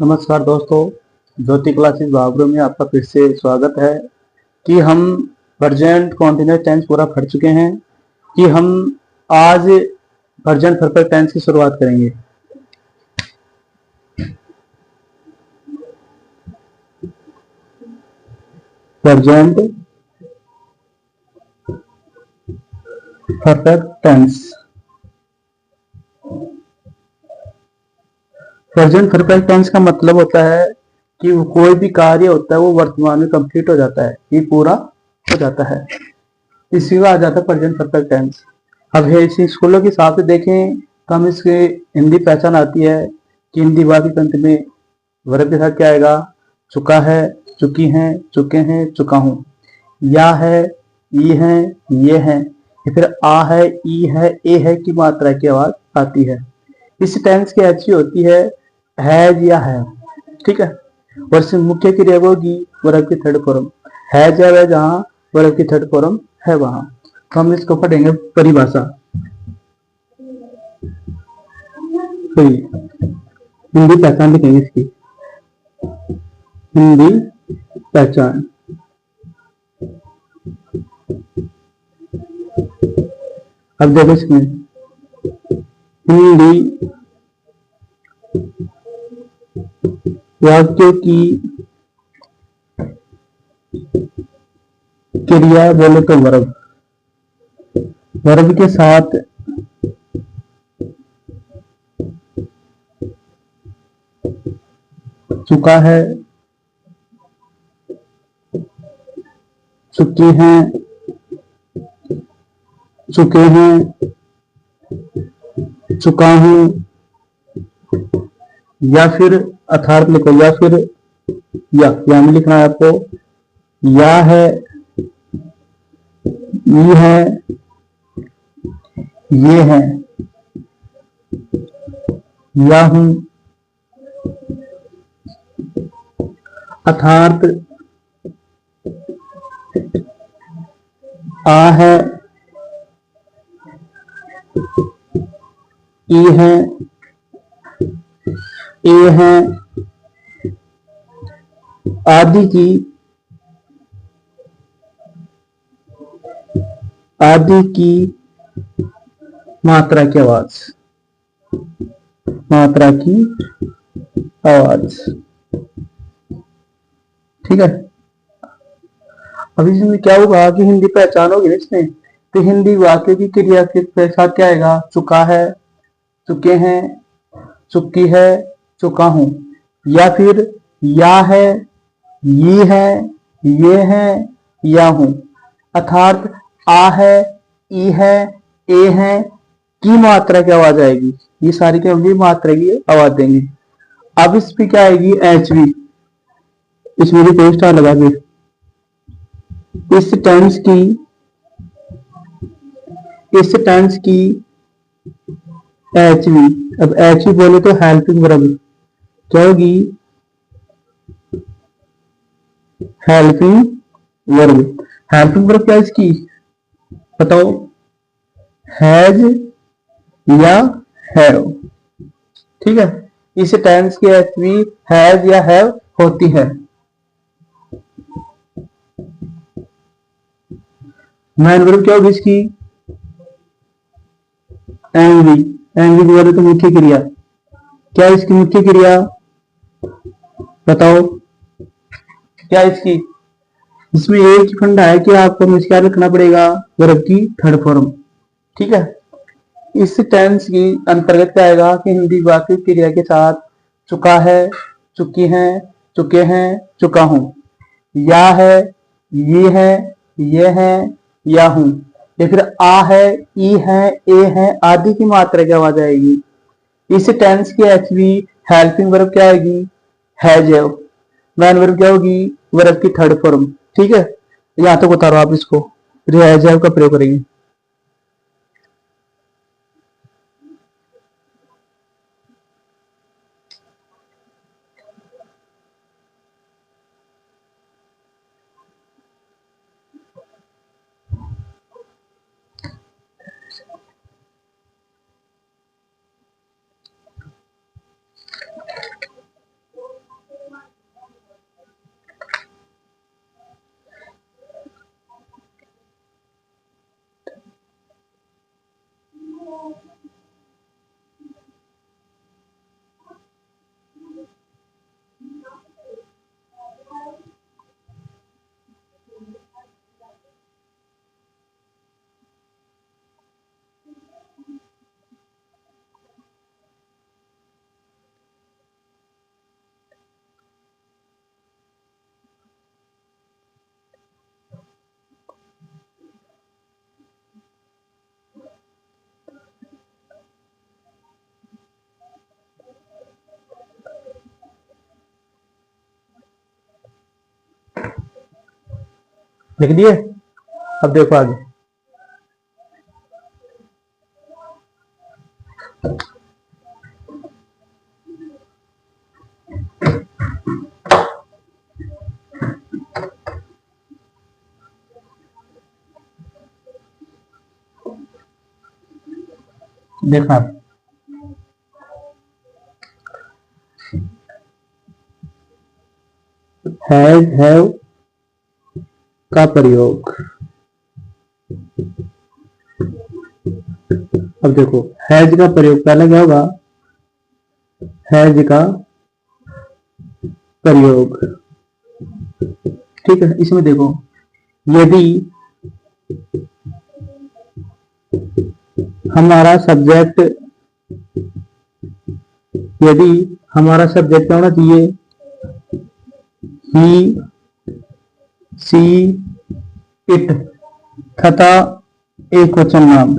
नमस्कार दोस्तों, ज्योति क्लासेस बाबरू में आपका फिर से स्वागत है कि हम प्रेजेंट कॉन्टिन्यूस टेंस पूरा पढ़ चुके हैं कि हम आज प्रेजेंट परफेक्ट टेंस की शुरुआत करेंगे। Present perfect tense. Present perfect tense का मतलब होता है कि कोई भी कार्य होता है वो वर्तमान में कंप्लीट हो जाता है, ये पूरा हो जाता है, इसी का आ जाता है प्रेजेंट परफेक्ट टेंस। अब इसी स्कूलों के हिसाब से देखें तो हम इसकी हिंदी पहचान आती है कि हिंदी वाक्य अंत में वर्ब के साथ क्या आएगा? चुका है, चुकी हैं, चुके हैं, चुका हूं। या है, ई है, ये है, या फिर आ है, ई है, ए है की मात्रा की आवाज आती है। इस टेंस की अच्छी होती है हैज या है, ठीक है। और इसमें मुख्य क्रिया होगी वर्ब की थर्ड फॉर्म। हैज है जहां, वर्ब की थर्ड फॉर्म है वहां। तो हम इसको पढ़ेंगे परिभाषा। तो हिंदी पहचान लिखेंगे इसकी, हिंदी पहचान। अब देखो इसमें हिंदी वाक्य की क्रिया बोले तो वर्ब, वर्ब के साथ चुका है, चुकी हैं, चुके हैं, चुका हूं, या फिर अर्थात लिखो, या फिर या में लिखना है आपको। या है, ये है, ये है, या हूं, अर्थात आ है, ई है, ए है, आदि की मात्रा की आवाज, मात्रा की आवाज, ठीक है। अब इसमें क्या होगा कि हिंदी पहचान होगी ना इसमें, तो हिंदी वाक्य की क्रिया के साथ क्या आएगा? चुका है, चुके हैं, चुकी है, चुका हूं, या फिर या है, ये है, ये है, या हूं, अर्थात आ है, ई है, ए है की मात्रा की आवाज आएगी। ये सारी क्या होगी? मात्रा की आवाज देंगे। अब इस पे क्या आएगी? एच वी, इसमें भी कोई स्टार लगा के इस टेंस की, इस टेंस की एच वी। अब एच वी बोले तो हेल्पिंग वर्ब क्या होगी? Helping verb. हेल्पिंग वर्ब क्या है इसकी? बताओ, हैज या हैव, ठीक है। इस टेंस की एच वी हैज या हैव होती है। मैन वर्ब क्या होगी इसकी? एंग्री। एंग्री बोले तो मुख्य क्रिया क्या है इसकी? मुख्य क्रिया बताओ क्या है इसकी? इसमें एक ही फंडा है कि आपको हमेशा क्या रखना पड़ेगा? वर्ब की थर्ड फॉर्म, ठीक है। इस टेंस की अंतर्गत क्या आएगा कि हिंदी वाक्य क्रिया के साथ चुका है, चुकी हैं, चुके हैं, चुका हूं, या है, ये है, ये है, या हूं, या फिर आ है, ई है, ए है आदि की मात्रा की आवाज आएगी। इस टेंस की एचवी हेल्पिंग वर्ब क्या आएगी? हैज है। मैन वर्ब क्या होगी? वर्ब की थर्ड फॉर्म, ठीक है। यहां तक उतारो आप इसको, फिर हैज का प्रयोग करेंगे। लिख दिए। अब देखो आगे। देखना हैज हैव का प्रयोग। अब देखो हैज का प्रयोग पहले क्या होगा, हैज का प्रयोग। ठीक है, इसमें देखो यदि हमारा सब्जेक्ट, यदि हमारा सब्जेक्ट क्या होना चाहिए, ही सी इट तथा एक वचन नाम।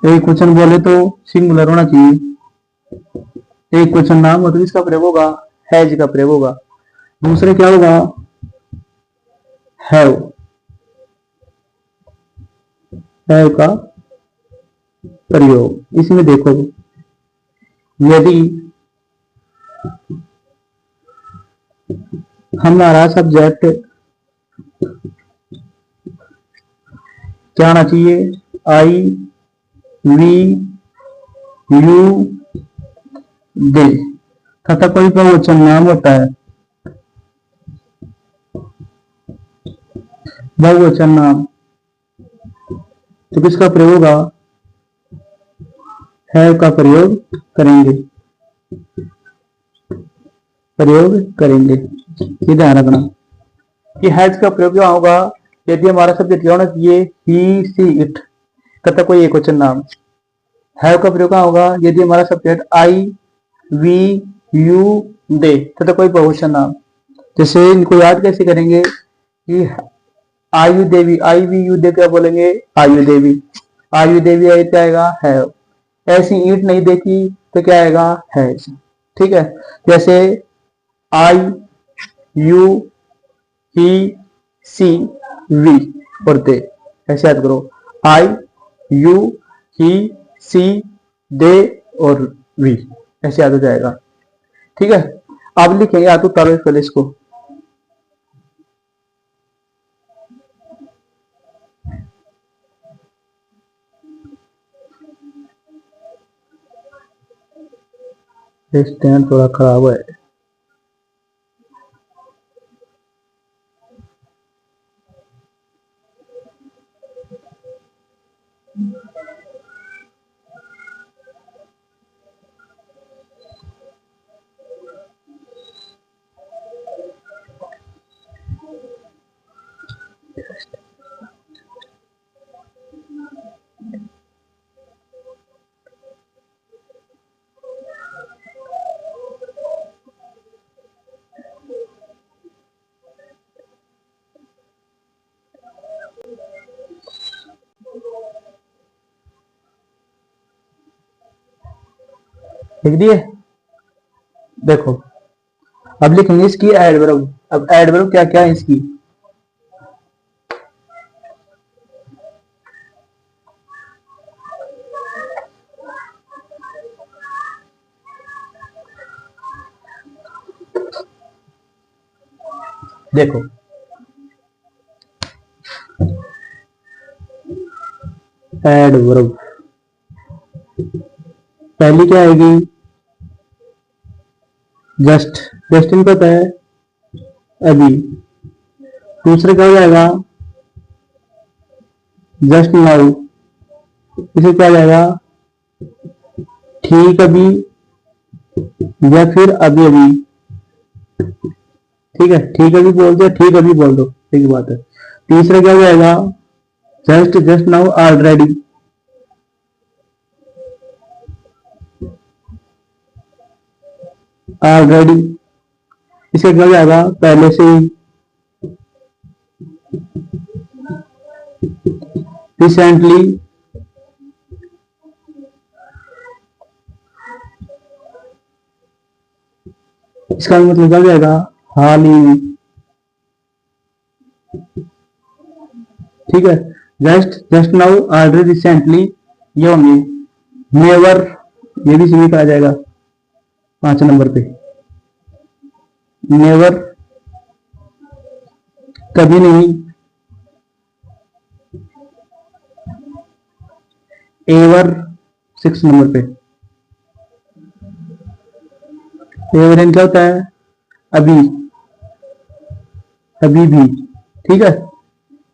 एक वचन बोले तो सिंगुलर होना चाहिए। एक वचन नाम मतलब इसका प्रयोग होगा, हैज का प्रयोग होगा। दूसरे क्या होगा, हैव, हैव का प्रयोग। इसमें देखो यदि हमारा सब्जेक्ट क्या आना चाहिए, आई वी यू दे तथा कोई बहुवचन नाम होता है, बहुवचन नाम, तो किसका प्रयोग होगा, हैव का प्रयोग करेंगे, प्रयोग करेंगे। ये ध्यान रखना कि हैज का प्रयोग क्या होगा, यदि हमारा सब्जेक्ट क्या होना चाहिए, ही सी इट तथा कोई एक वचन नाम। हैव का प्रयोग क्या होगा, यदि हमारा subject I we you they तथा कोई बहुवचन नाम। जैसे इनको याद कैसे करेंगे कि आयु देवी, आई वी यू दे क्या बोलेंगे, आयु देवी। आयु देवी आई क्या आएगा, हैव। ऐसी ईट नहीं देखी तो क्या आएगा, हैज। ठीक है, जैसे आई यू ही सी वी और दे, ऐसे याद करो, आई यू ही सी दे और वी, ऐसे याद हो जाएगा। ठीक है, अब लिखेंगे, या तो उतारो पहले इसको। स्टैंड थोड़ा खराब है। लिख दिए। देखो अब लिखेंगे इसकी एडवर्ब। अब एडवर्ब क्या क्या है इसकी, देखो एडवर्ब पहली क्या आएगी, जस्ट, जस्ट इनको पता है अभी। दूसरे क्या हो जाएगा, जस्ट नाउ, इसे क्या जाएगा, ठीक अभी या फिर अभी अभी। ठीक है, ठीक अभी बोल दो, ठीक अभी बोल दो, ठीक बात है। तीसरा क्या जाएगा, just just now already. Already इसका क्या जाएगा, पहले से ही। रिसेंटली, इसका मतलब क्या जाएगा, हाल ही में। ठीक है, just just now already recently ये होंगे। नेवर, ये भी सही कहा जाएगा 5 नंबर पे। नेवर कभी नहीं। एवर 6 नंबर पे। एवर इन क्या होता है, अभी, अभी भी। ठीक है,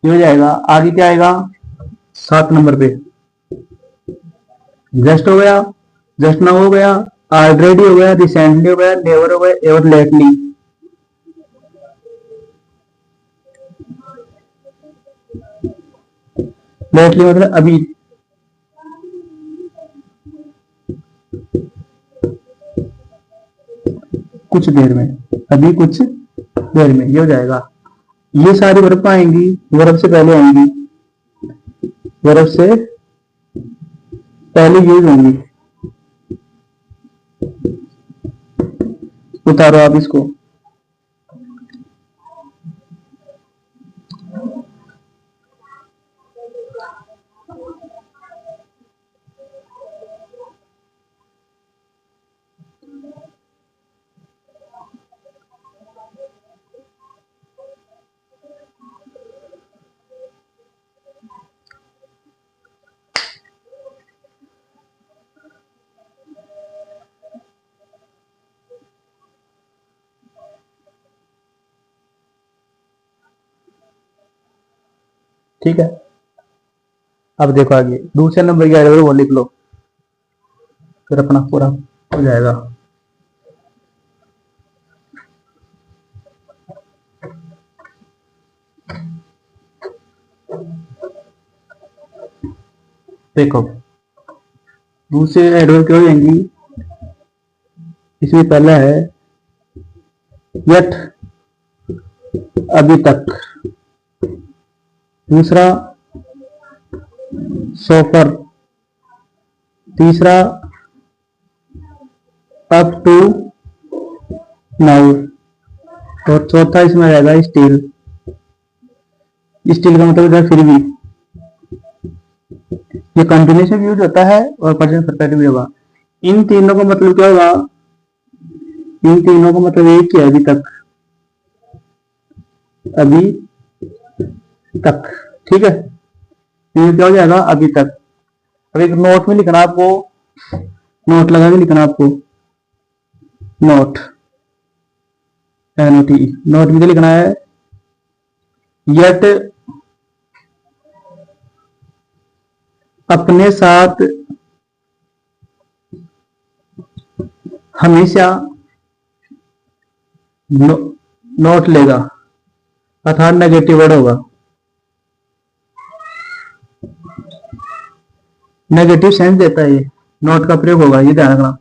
ये हो जाएगा। आगे क्या आएगा, 7 नंबर पे। जस्ट हो गया, जस्ट नाउ हो गया, ऑलरेडी हो गया, रिसेंटली हो गया, नेवर हो गया, एवर लेटली। लेटली मतलब अभी, कुछ देर में, अभी कुछ देर में, ये हो जाएगा। ये सारी वर्ब आएंगी, वर्ब से पहले आएंगी, वर्ब से पहले यूज होंगी। उतारो आप इसको। ठीक है, अब देखो आगे दूसरे नंबर की एडवर्ब वो लिख लो, फिर अपना पूरा हो जाएगा। देखो दूसरे एडवर्ब क्या हो जाएंगी, इसमें पहला है यट, अभी तक। दूसरा सोफर। तीसरा अप टू नाउ। और चौथा इसमें रहेगा स्टिल। स्टिल का मतलब है फिर भी। ये कंटिन्यूस में यूज होता है और प्रेजेंट परफेक्ट भी होगा। इन तीनों का मतलब क्या होगा, इन तीनों का मतलब एक ही है, अभी तक, अभी तक। ठीक है, ये क्या हो जाएगा, अभी तक। अब एक नोट में लिखना आपको, नोट लगा के लिखना आपको, नोट, NOT। नोट में लिखना है यट अपने साथ हमेशा नोट लेगा, अर्थात नेगेटिव वर्ड होगा, नेगेटिव सेंस देता है ये, नोट का प्रयोग होगा, ये ध्यान रखना।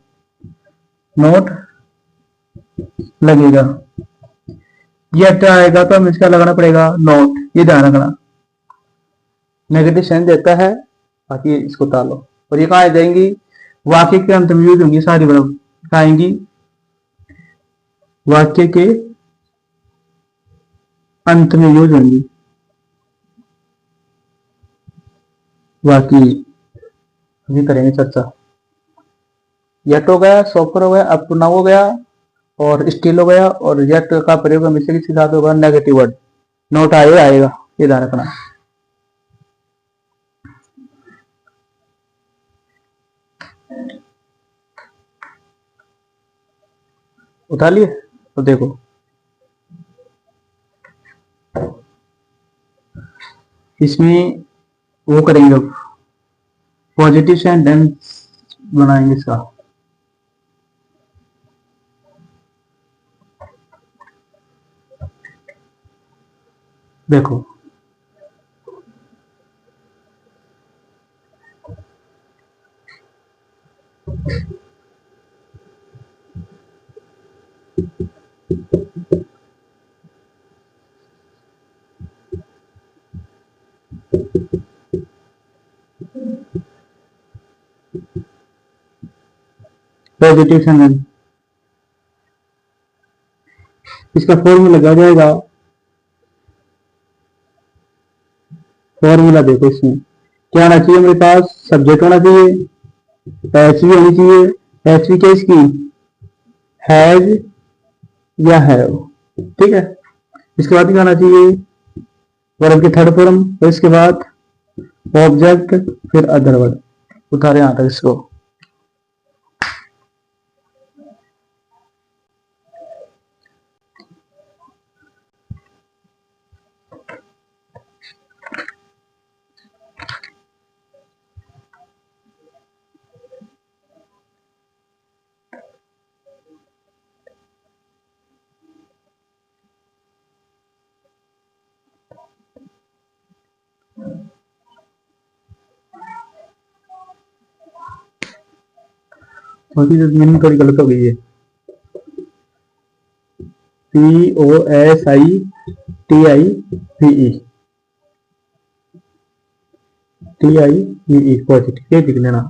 नोट लगेगा, यट आएगा तो हमें इसका लगाना पड़ेगा नोट, ये ध्यान रखना। नेगेटिव सेंस देता है, बाकी इसको टालो। और ये कहाँ आ जाएंगी, वाक्य के अंत में यूज होंगी सारी वर्ब, आएंगी वाक्य के अंत में यूज होंगी। बाकी अभी करेंगे चर्चा। यट हो गया, सोफर हो गया, अप टू नाउ हो गया, और स्टिल हो गया, और यट का प्रयोग हमेशा किसके साथ होगा, नेगेटिव वर्ड। नोट आएगा आएगा, ये ध्यान रखना। उठा लिए तो देखो, इसमें वो करेंगे अब, पॉजिटिव सेंटेंस बनाएंगे इसका। देखो पॉजिटिव सेंटेंस, इसका फॉर्मूला लगा जाएगा। फॉर्मूला देखो, इसमें क्या होना चाहिए मेरे पास, सब्जेक्ट होना चाहिए, एच भी होनी चाहिए। एच भी क्या इसकी, हैज या हैव, ठीक है। इसके बाद क्या होना चाहिए, वर्ब की थर्ड फॉर्म, और इसके बाद ऑब्जेक्ट, फिर अदर वर्ड। उतारे यहां तक इसको। मीनिंग थोड़ी गलत हो गई है। POSITIVE, TIVE पॉजिटिव, ये लिख लेना।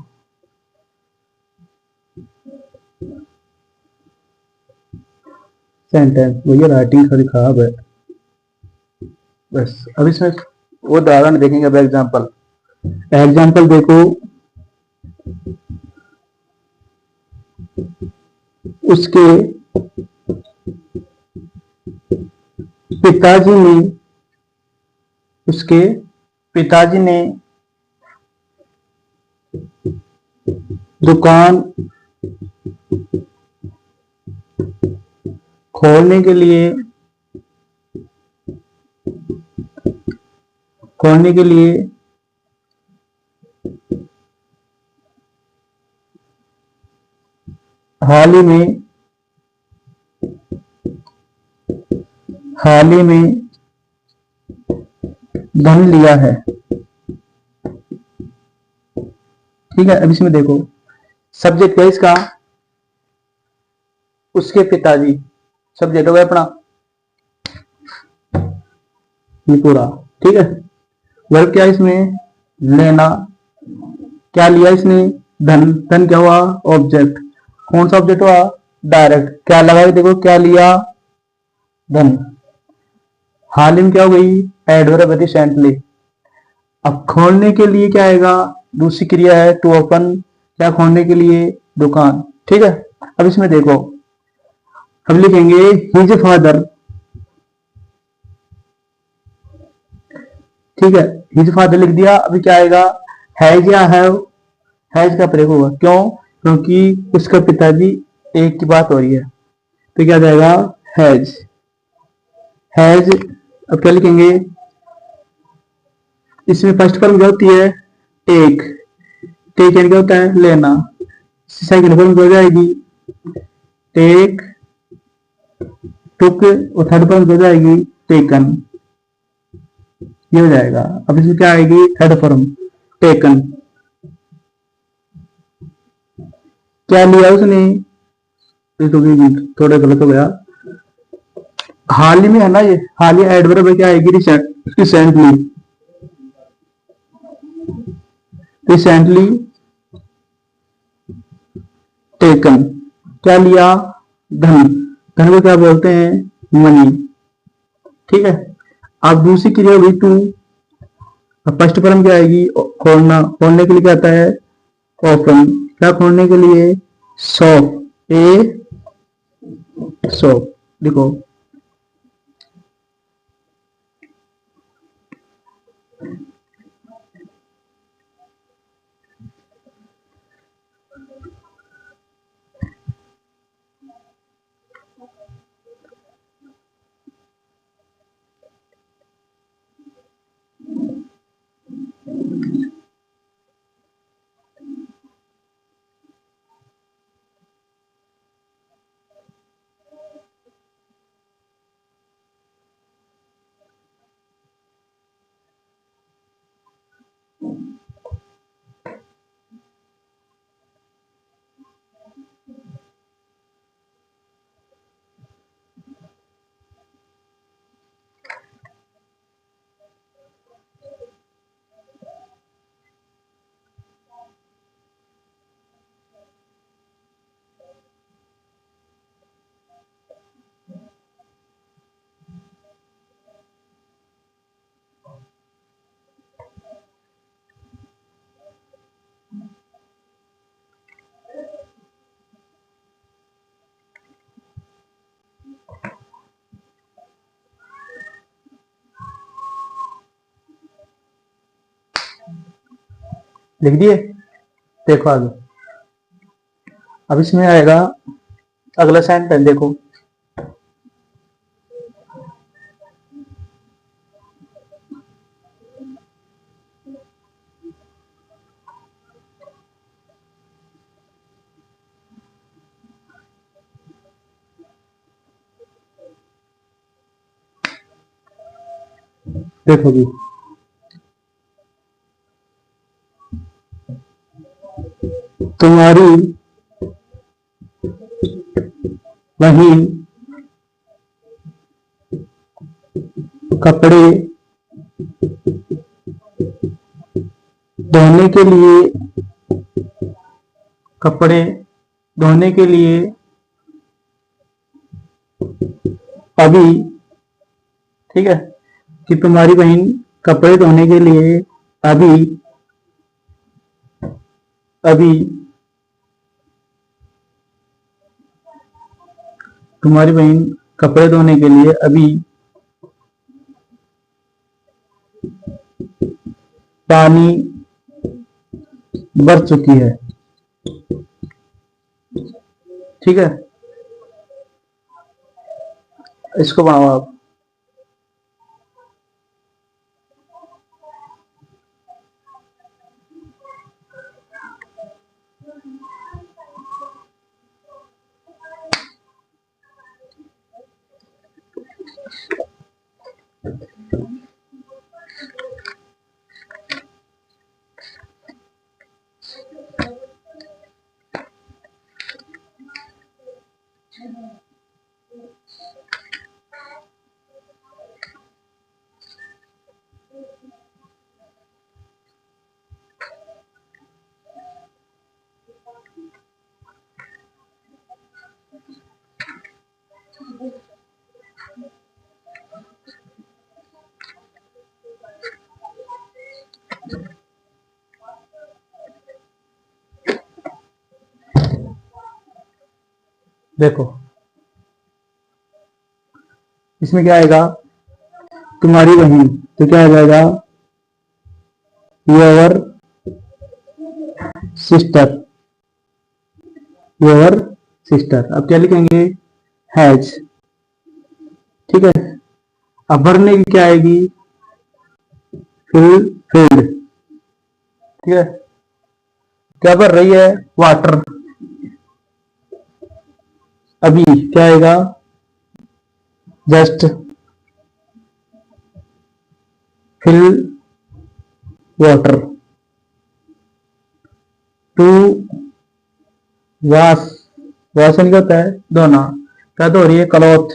सेंटेंस भैया राइटिंग थोड़ी खराब है बस। अब इसमें वो उदाहरण देखेंगे। अब एग्जाम्पल, एग्जाम्पल देखो, उसके पिताजी ने, उसके पिताजी ने दुकान खोलने के लिए, खोलने के लिए हाल ही में धन लिया है, ठीक है। अब इसमें देखो, सब्जेक्ट है इसका उसके पिताजी, सब्जेक्ट हो गया अपना ये पूरा, ठीक है। वर्ब क्या है इसमें, लेना। क्या लिया इसने, धन। धन क्या हुआ, ऑब्जेक्ट। कौन सा ऑब्जेक्ट हुआ, डायरेक्ट। क्या लगा देखो, क्या लिया, धन। हाल ही में क्या हो गई, एडवर्ब रिसेंटली। अब खोलने के लिए क्या आएगा, दूसरी क्रिया है टू ओपन। क्या खोलने के लिए, दुकान, ठीक है। अब इसमें देखो, अब लिखेंगे हिज फादर, ठीक है। हिज फादर लिख दिया। अभी क्या आएगा, हैज या हैव। हैज का प्रयोग होगा, क्यों, क्योंकि उसका पिताजी, एक की बात हो रही है, तो क्या जाएगा, हैज। हैज। अब क्या लिखेंगे, इसमें फर्स्ट फॉर्म क्या होती है, टेक। टेक क्या होता है, लेना। सेकंड फॉर्म क्या हो जाएगी, टेक, टुक। और थर्ड फॉर्म क्या हो जाएगी, टेकन। ये हो जाएगा। अब इसमें क्या आएगी, थर्ड फॉर्म, टेकन। क्या लिया उसने, थोड़ा गलत हो गया। हाल ही में है ना ये, हाल ही एडवर्ब में क्या आएगी, रिसेंटली। Recently taken. क्या लिया, धन। धन को क्या बोलते हैं, मनी, ठीक है। अब दूसरी क्रिया हुई टू। अब फर्स्ट फॉर्म क्या आएगी, खोलना। खोलने के लिए क्या आता है, ओपन। क्या खोलने के लिए, शॉप, ए शॉप, देखो। लिख दिए। देखो आगे, अब इसमें आएगा अगला सेंटेंस। देखो देखो जी, तुम्हारी बहन कपड़े धोने के लिए, कपड़े धोने के लिए अभी, ठीक है, कि तुम्हारी बहन कपड़े धोने के लिए अभी अभी तुम्हारी बहन कपड़े धोने के लिए अभी पानी भर चुकी है। ठीक है, इसको बनाओ आप। देखो इसमें क्या आएगा, तुम्हारी बहन, तो क्या आ जाएगा, योर सिस्टर, योर सिस्टर। अब क्या लिखेंगे, हैज। ठीक है, अब भरने की क्या आएगी, फील्ड। ठीक है, क्या भर रही है, वाटर। अभी क्या आएगा, just fill water. To wash, वॉशन क्या होता है, धोना। क्या धो रही है, क्लॉथ।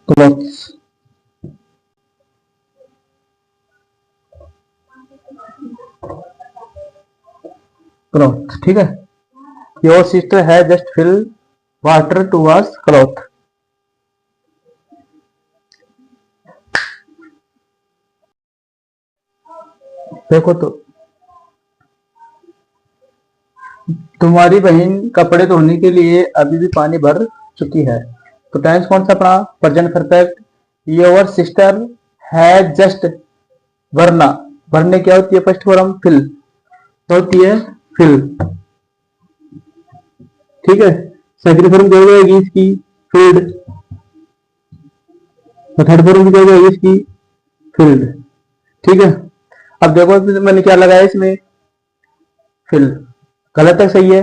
Clothes, cloth. ठीक है, योर सिस्टर है just fill water to wash cloth. देखो तो, तुम्हारी बहन कपड़े धोने के लिए अभी भी पानी भर चुकी है। तो टेंस कौन सा पड़ा, present perfect. Your sister has just, वरना, भरने क्या होती है, फर्स्ट फॉर्म फिल, तो होती है फिल। ठीक है, सेकंड फॉर्म क्या हो जाएगी इसकी, फील्ड। तो थर्ड फॉर्म भी क्या हो जाएगी इसकी, फील्ड। ठीक है, अब देखो मैंने क्या लगाया इसमें, फिल। गलत है, सही है,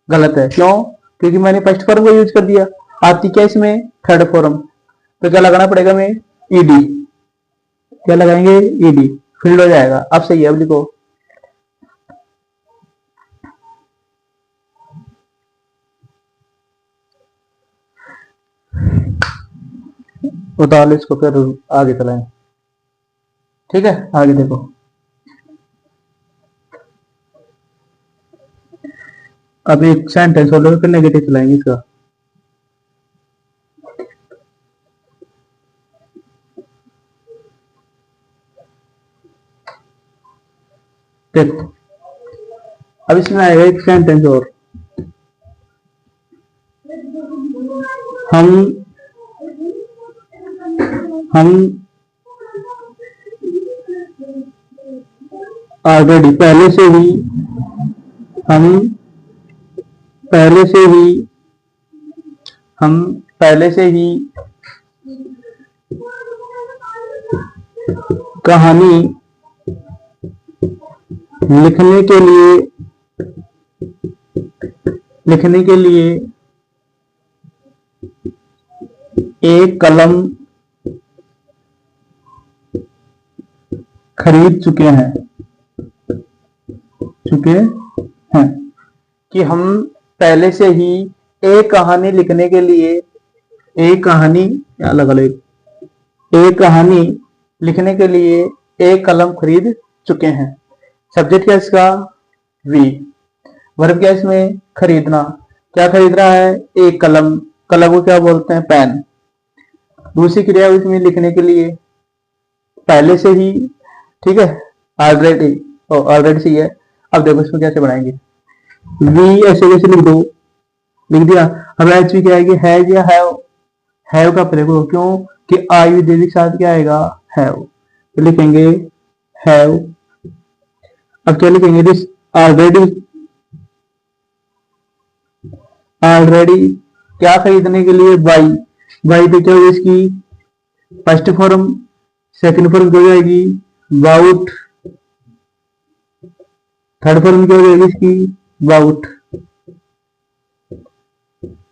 गलत है, क्यों, क्योंकि मैंने फर्स्ट फॉर्म को यूज कर दिया। आती क्या इसमें, थर्ड फॉर्म। तो क्या लगाना पड़ेगा, मैं ईडी, क्या लगाएंगे, ईडी, फील्ड हो जाएगा। अब सही है, अब लिखो। उतार लो इसको, फिर आगे चलाएं। ठीक है, आगे देखो, अब एक सेंटेंस और लो, फिर नेगेटिव चलाएंगे इसका। देखो अब इसमें आएगा एक सेंटेंस और, हम हम ऑलरेडी हम पहले से ही कहानी लिखने के लिए एक कलम खरीद चुके हैं कि हम पहले से ही एक कहानी लिखने के लिए एक कहानी लिखने के लिए एक कलम खरीद चुके हैं। सब्जेक्ट क्या इसका? वी। वर्ब क्या इसमें? खरीदना। क्या खरीद रहा है? एक कलम। कलम को क्या बोलते हैं? पेन। दूसरी क्रिया इसमें लिखने के लिए पहले से ही, ठीक है, ऑलरेडी सी है। अब देखो इसमें कैसे बनाएंगे। वी ऐसे कैसे लिख दो, लिख दिया। अब एच भी क्या आएगी? हैज या हैव का प्रयोग, क्यों कि आई विदेशी के साथ क्या आएगा? हैव। तो लिखेंगे हैव। अब क्या लिखेंगे? दिस ऑलरेडी क्या खरीदने के लिए? बाई पे क्या होगी इसकी? First form. सेकंड फॉर्म क्या हो जाएगी? बाउट। थर्ड फॉर्म क्या हो जाएगी इसकी? बाउट।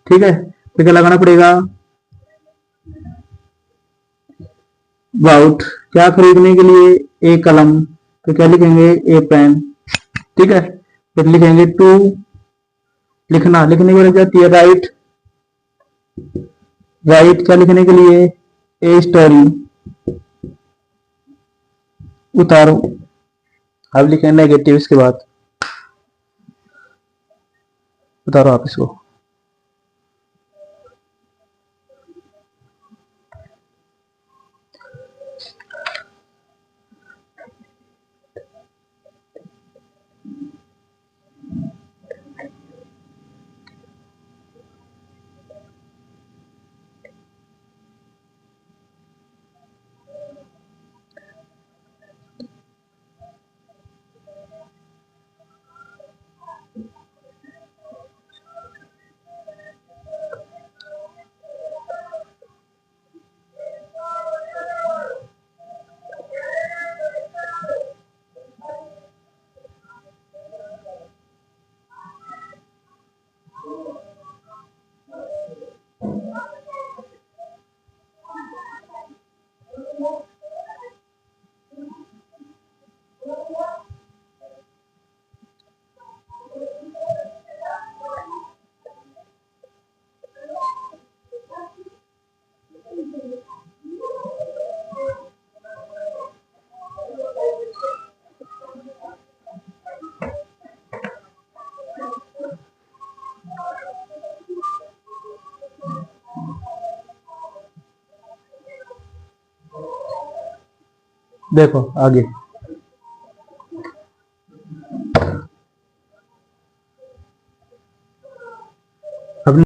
ठीक है, तो क्या लगाना पड़ेगा? बाउट। क्या खरीदने के लिए? एक कलम। तो क्या लिखेंगे? ए पेन। ठीक है, फिर लिखेंगे टू। लिखने के लिए क्या होती है? राइट क्या लिखने के लिए? A story. उतारो। अब लिखेंगे नेगेटिव इसके बाद। उतारो आप इसको। देखो आगे